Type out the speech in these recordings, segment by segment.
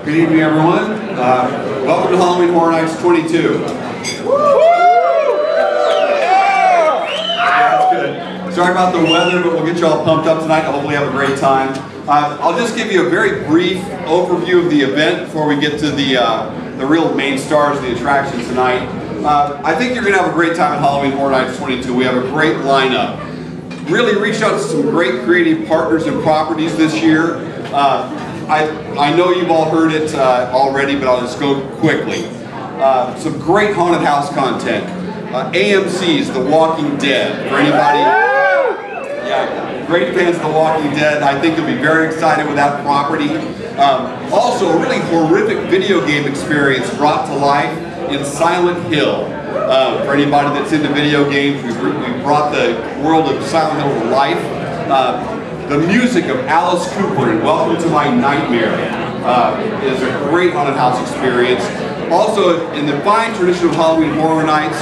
Good evening, everyone. Welcome to Halloween Horror Nights 22. Yeah, that's good. Sorry about the weather, but we'll get you all pumped up tonight. Hopefully have a great time. I'll just give you a very brief overview of the event before we get to the real main stars of the attraction tonight. I think you're going to have a great time at Halloween Horror Nights 22. We have a great lineup. Really reached out to some great creative partners and properties this year. I know you've all heard it already, but I'll just go quickly. Some great haunted house content. AMC's The Walking Dead. For anybody, yeah, great fans of The Walking Dead, I think you'll be very excited with that property. Also, a really horrific video game experience brought to life in Silent Hill. For anybody that's into video games, we brought the world of Silent Hill to life. The music of Alice Cooper in Welcome to My Nightmare is a great haunted house experience. Also, in the fine tradition of Halloween Horror Nights,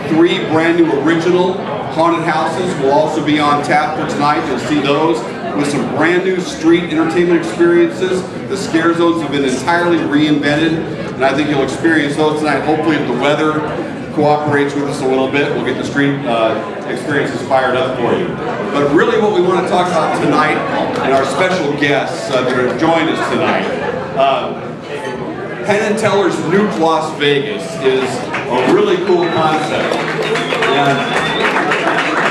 3 brand new original haunted houses will also be on tap for tonight. You'll see those with some brand new street entertainment experiences. The scare zones have been entirely reinvented, and I think you'll experience those tonight. Hopefully, if the weather cooperates with us a little bit, we'll get the street experiences fired up for you. But really what we want to talk about tonight, and our special guests that have joined us tonight, Penn&Teller's Newkd Las Vegas is a really cool concept. And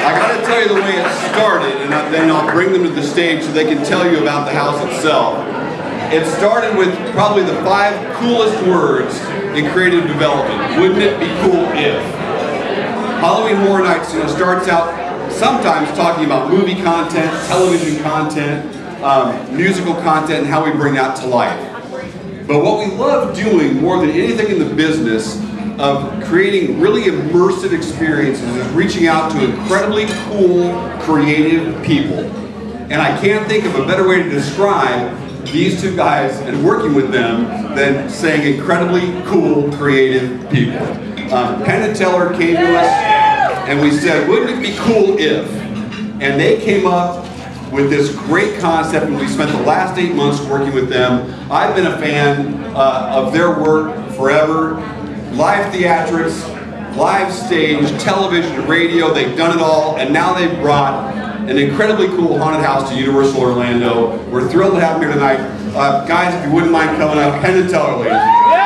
I got to tell you the way it started, and then I'll bring them to the stage so they can tell you about the house itself. It started with probably the 5 coolest words in creative development. Wouldn't it be cool if? Halloween Horror Nights starts out sometimes talking about movie content, television content, musical content, and how we bring that to life. But what we love doing more than anything in the business of creating really immersive experiences is reaching out to incredibly cool, creative people. And I can't think of a better way to describe these 2 guys and working with them than saying incredibly cool, creative people. Penn&Teller came to us and we said, wouldn't it be cool if? And they came up with this great concept, and we spent the last 8 months working with them. I've been a fan of their work forever. Live theatrics, live stage, television, radio, they've done it all, and now they've brought an incredibly cool haunted house to Universal Orlando. We're thrilled to have them here tonight. Guys, if you wouldn't mind coming up, Penn&Teller, ladies and gentlemen.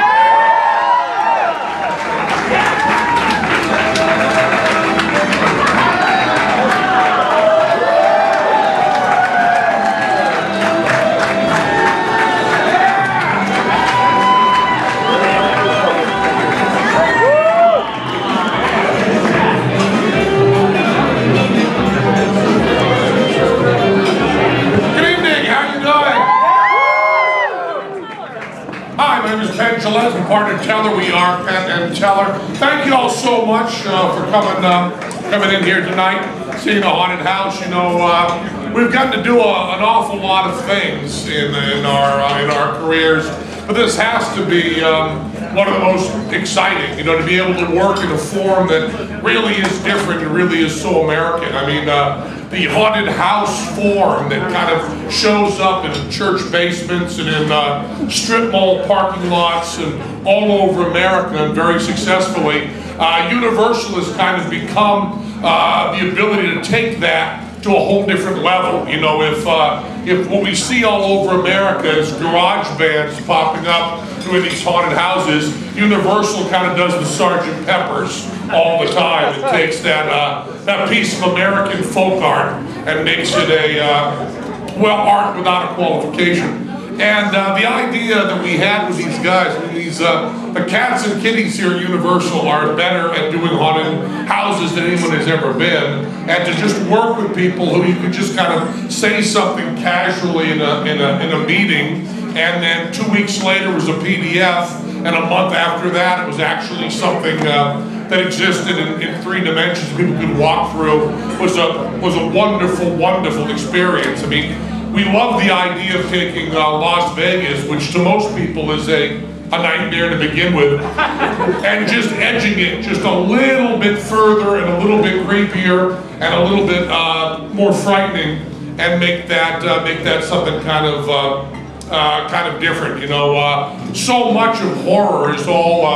Penn&Teller, we are Penn&Teller. Thank you all so much for coming in here tonight, seeing a haunted house. You know, we've gotten to do an awful lot of things in our careers, but this has to be one of the most exciting. You know, to be able to work in a form that really is different and really is so American. I mean, the haunted house form that kind of shows up in church basements and in strip mall parking lots and all over America, and very successfully. Universal has kind of become the ability to take that to a whole different level. You know, if what we see all over America is garage bands popping up doing these haunted houses, Universal kind of does the Sgt. Pepper's all the time. It takes that piece of American folk art and makes it a, well, art without a qualification. And the idea that we had with these guys, the cats and kitties here at Universal are better at doing haunted houses than anyone has ever been, and to just work with people who you could just kind of say something casually in a meeting, and then 2 weeks later was a PDF, and a month after that it was actually something that existed in 3 dimensions people could walk through, was a wonderful, wonderful experience. I mean, we love the idea of taking Las Vegas, which to most people is a nightmare to begin with, and just edging it just a little bit further and a little bit creepier and a little bit more frightening, and make that something kind of kind of different. You know, so much of horror is all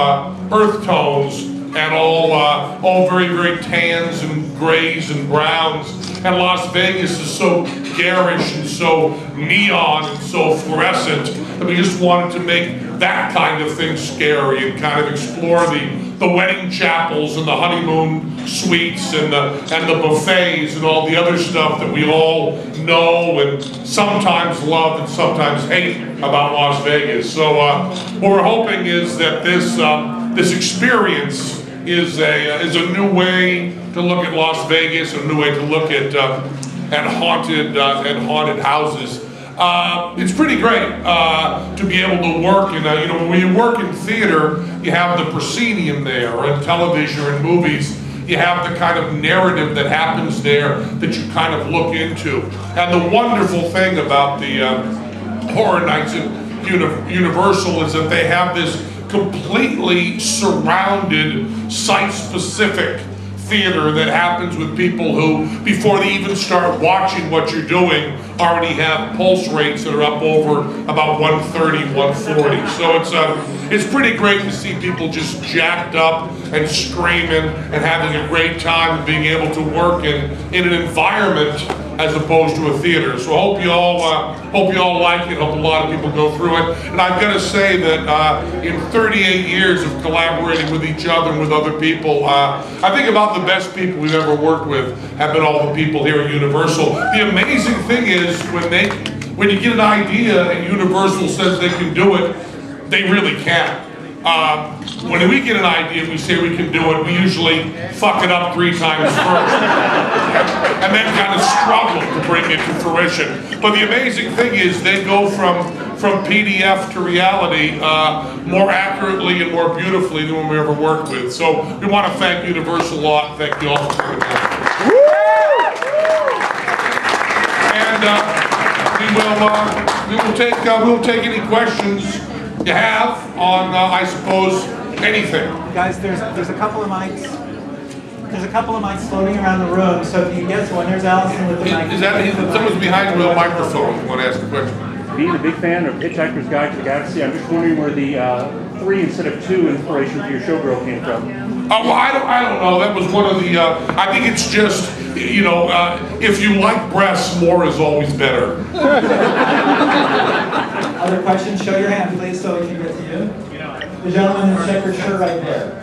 earth tones and all very, very tans and grays and browns. And Las Vegas is so garish and so neon and so fluorescent that we just wanted to make that kind of thing scary and kind of explore the wedding chapels and the honeymoon suites and the buffets and all the other stuff that we all know and sometimes love and sometimes hate about Las Vegas. So what we're hoping is that this experience is a new way to look at Las Vegas, a new way to look at haunted houses. It's pretty great to be able to work in you know, when you work in theater, you have the proscenium there, or in television or in movies, you have the kind of narrative that happens there that you kind of look into. And the wonderful thing about the Horror Nights at Universal is that they have this completely surrounded, site-specific theater that happens with people who, before they even start watching what you're doing, already have pulse rates that are up over about 130, 140. So it's pretty great to see people just jacked up and screaming and having a great time and being able to work in an environment as opposed to a theater. So I hope you all like it. Hope a lot of people go through it. And I've got to say that in 38 years of collaborating with each other and with other people, I think about the best people we've ever worked with have been all the people here at Universal. The amazing thing is when you get an idea and Universal says they can do it, they really can. When we get an idea, we say we can do it, we usually fuck it up 3 times first. And then kind of struggle to bring it to fruition. But the amazing thing is they go from PDF to reality more accurately and more beautifully than when we ever worked with. So we want to thank Universal a lot. Thank you all for coming down. And we will take any questions you have on, I suppose, anything. Guys, there's a couple of mics. There's a couple of mics floating around the room, so if you get to one, there's Allison with the mic. Is that someone's behind you with a microphone? You want to ask a question? Being a big fan of Hitchhiker's Guide to the Galaxy, I'm just wondering where the 3 instead of 2 inspiration for your showgirl came from. Well, I don't know. That was one of the. I think it's just, you know, if you like breasts, more is always better. Other questions? Show your hand, please, so we can get to you. The gentleman in the checkered shirt right there.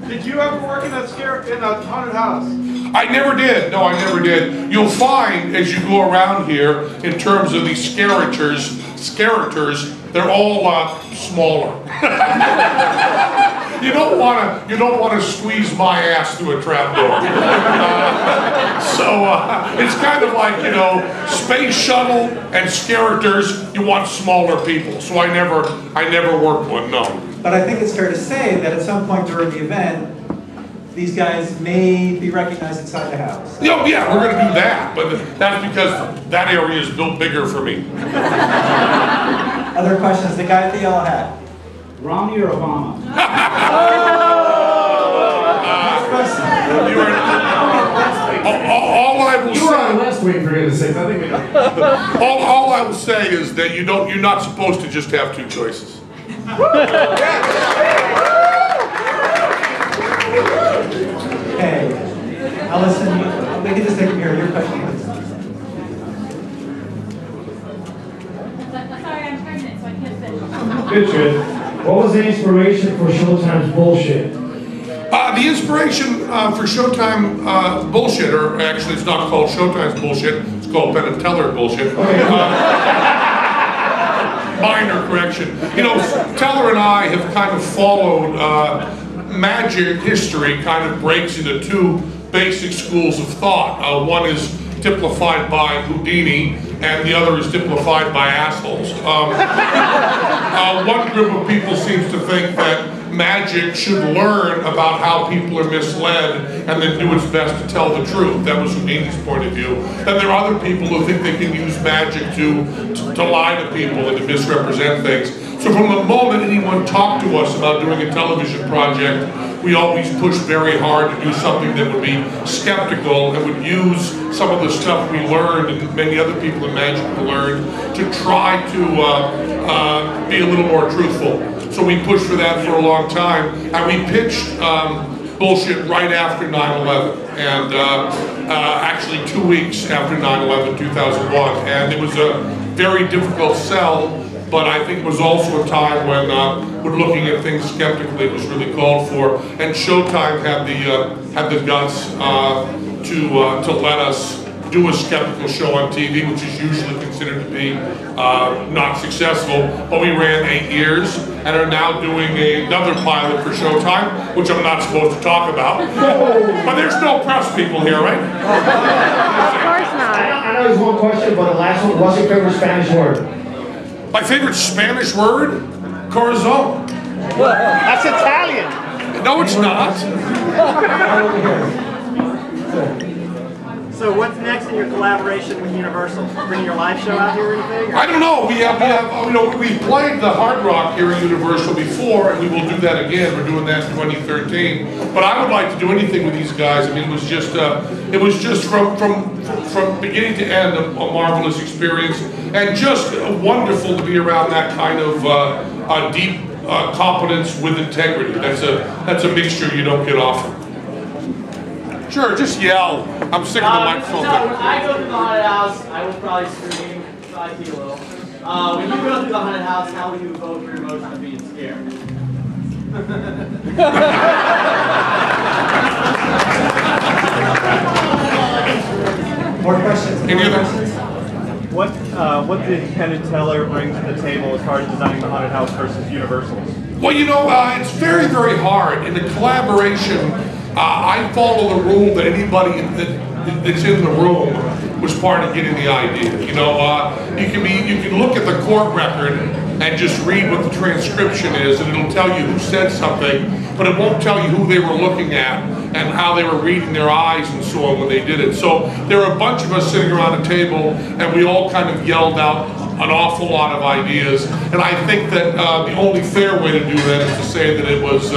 Did you ever work in a haunted house? I never did. No, I never did. You'll find as you go around here, in terms of these scarators, they're all smaller. You don't want to squeeze my ass through a trapdoor. It's kind of like, you know, space shuttle and scarators. You want smaller people. So I never worked one. No. But I think it's fair to say that at some point during the event, these guys may be recognized inside the house. Oh, yeah, we're going to do that, but that's because that area is built bigger for me. Other questions? The guy with the yellow hat. Romney or Obama? All I will You were on say. last week, for goodness sakes. I think we know. All I will say is that you're not supposed to just have 2 choices. Okay. Allison, we can just take care of your question, please. Sorry, I'm pregnant, so I can't fit. Good. What was the inspiration for Showtime's bullshit? The inspiration for Showtime bullshit, or actually it's not called Showtime's bullshit, it's called Penn&Teller bullshit. Minor correction. You know, Teller and I have kind of followed magic history, kind of breaks into 2 basic schools of thought. One is typified by Houdini, and the other is typified by assholes. One group of people seems to think that magic should learn about how people are misled and then do its best to tell the truth. That was Houdini's point of view. Then there are other people who think they can use magic to lie to people and to misrepresent things. So So from the moment anyone talked to us about doing a television project, we always pushed very hard to do something that would be skeptical and would use some of the stuff we learned and many other people in Magic learned to try to be a little more truthful. So we pushed for that for a long time, and we pitched bullshit right after 9/11, and actually 2 weeks after 9/11, 2001, and it was a very difficult sell, but I think it was also a time when we're looking at things skeptically. It was really called for, and Showtime had the guts to let us do a skeptical show on TV, which is usually considered to be not successful, but we ran 8 years and are now doing another pilot for Showtime, which I'm not supposed to talk about. But there's no press people here, right? Of course not. I know there's one question, but the last one, what's your favorite Spanish word? My favorite Spanish word? Corazon. That's Italian. No, it's not. So what's next in your collaboration with Universal? Bring your live show out here or anything? I don't know. We played the Hard Rock here at Universal before, and we will do that again. We're doing that in 2013. But I would like to do anything with these guys. I mean, it was just from beginning to end a marvelous experience, and just wonderful to be around that kind of deep competence with integrity. That's a mixture you don't get often. Sure, just yell. I'm sick of the microphone. So when I go through the haunted house, I will probably scream, try to a little. When you go through the haunted house, how will you vote for your emotion of being scared? More questions? Any other questions? What did Penn&Teller bring to the table as far as designing the haunted house versus Universal's? Well, you know, it's very, very hard. In the collaboration, I follow the rule that anybody that's in the room was part of getting the idea. You know, you can look at the court record and just read what the transcription is, and it'll tell you who said something, but it won't tell you who they were looking at and how they were reading their eyes and so on when they did it. So there were a bunch of us sitting around a table, and we all kind of yelled out an awful lot of ideas. And I think that the only fair way to do that is to say that it was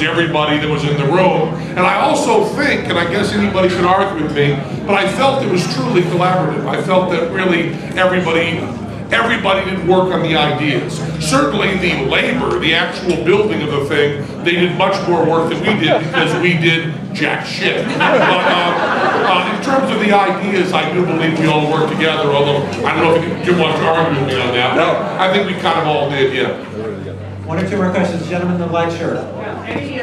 everybody that was in the room. And I also think, and I guess anybody could argue with me, but I felt it was truly collaborative. I felt that really everybody did work on the ideas. Certainly the labor, the actual building of the thing, they did much more work than we did because we did jack shit. But in terms of the ideas, I do believe we all worked together, although I don't know if you want to argue with me on that. No. I think we kind of all did, yeah. One or two more questions. Gentlemen in the black shirt. Any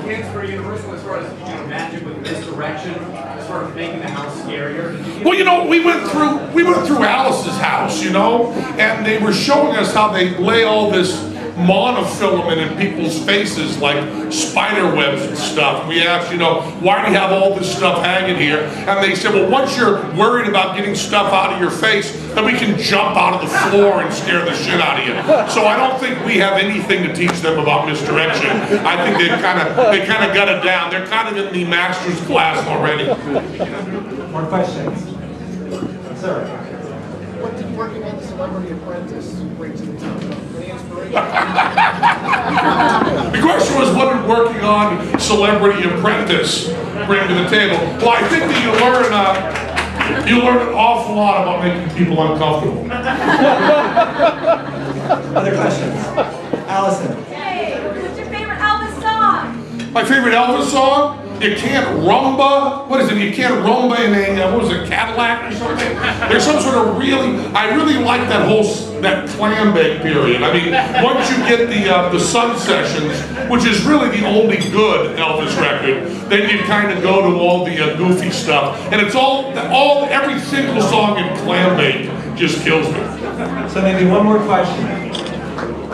hints for Universal as far as magic with misdirection, as far as making the house scarier? Well, you know, we went through Alice's house, you know, and they were showing us how they lay all this monofilament in people's faces like spider webs and stuff. We asked, you know, why do you have all this stuff hanging here? And they said, well, once you're worried about getting stuff out of your face, then we can jump out of the floor and scare the shit out of you. So I don't think we have anything to teach them about misdirection. I think they kind of got it down. They're kind of in the master's class already. More questions? Sir. What did working on the Celebrity Apprentice bring to the table? Any inspiration? The question was, what did working on Celebrity Apprentice bring to the table? Well, I think that you learn an awful lot about making people uncomfortable. Other questions? Allison. Hey, what's your favorite Elvis song? My favorite Elvis song? You can't rumba. What is it? You can't rumba in a what was it, Cadillac or something? There's some sort of I really like that clam bake period. I mean, once you get the Sun Sessions, which is really the only good Elvis record, then you kind of go to all the goofy stuff, and it's every single song in clam bake just kills me. So maybe one more question.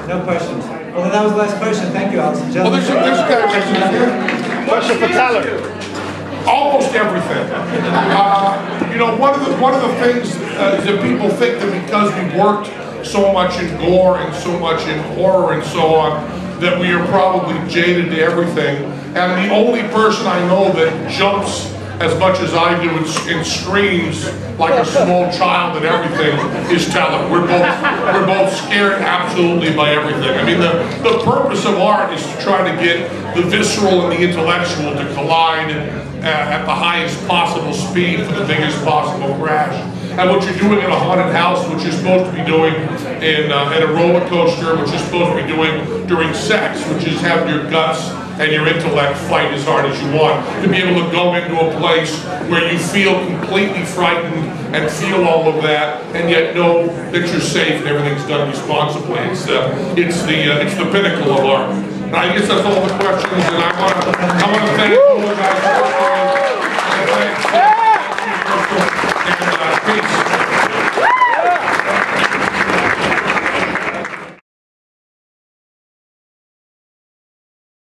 No questions. Well, then that was the last question. Thank you, Allison. Well, there's a question for Teller. Almost everything. You know, one of the things is that people think that because we worked so much in gore and so much in horror and so on, that we are probably jaded to everything. And the only person I know that jumps as much as I do and screams like a small child and everything is Teller. We're both scared absolutely by everything. I mean, the purpose of art is to try to get the visceral and the intellectual to collide at the highest possible speed for the biggest possible crash. And what you're doing in a haunted house, what you're supposed to be doing in a roller coaster, what you're supposed to be doing during sex, which is have your guts and your intellect fight as hard as you want. To be able to go into a place where you feel completely frightened and feel all of that, and yet know that you're safe and everything's done responsibly. It's the pinnacle of art. And I guess that's all the questions, and I want to thank all the guys for working.